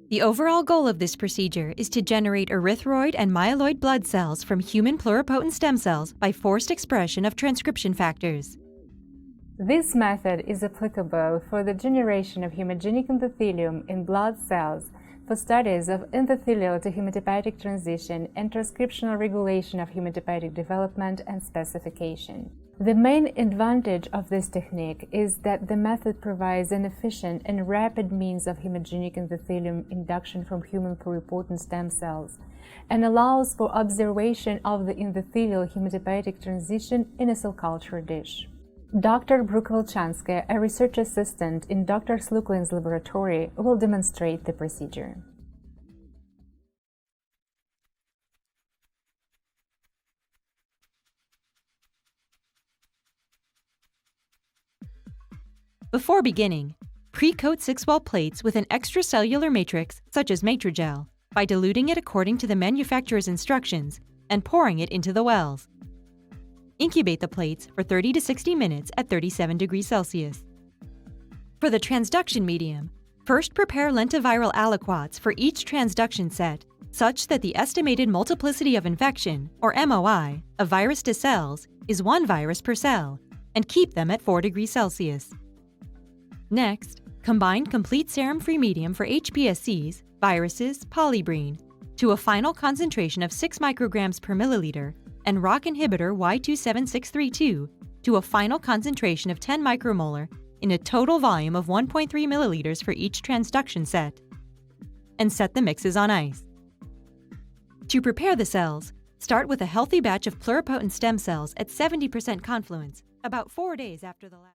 The overall goal of this procedure is to generate erythroid and myeloid blood cells from human pluripotent stem cells by forced expression of transcription factors. This method is applicable for the generation of hemogenic endothelium in blood cells for studies of endothelial to hematopoietic transition and transcriptional regulation of hematopoietic development and specification. The main advantage of this technique is that the method provides an efficient and rapid means of hemogenic endothelium induction from human pluripotent stem cells and allows for observation of the endothelial hematopoietic transition in a cell culture dish. Dr. Brok-Volchanskaya, a research assistant in Dr. Slukvin's laboratory, will demonstrate the procedure. Before beginning, pre-coat 6-well plates with an extracellular matrix such as Matrigel by diluting it according to the manufacturer's instructions and pouring it into the wells. Incubate the plates for 30 to 60 minutes at 37 degrees Celsius. For the transduction medium, first prepare lentiviral aliquots for each transduction set such that the estimated multiplicity of infection, or MOI, of virus to cells is 1 virus per cell, and keep them at 4 degrees Celsius. Next, combine complete serum-free medium for HPSCs, viruses, polybrine, to a final concentration of 6 micrograms per milliliter and ROC inhibitor Y27632 to a final concentration of 10 micromolar in a total volume of 1.3 milliliters for each transduction set, and set the mixes on ice. To prepare the cells, start with a healthy batch of pluripotent stem cells at 70% confluence, about 4 days after the last.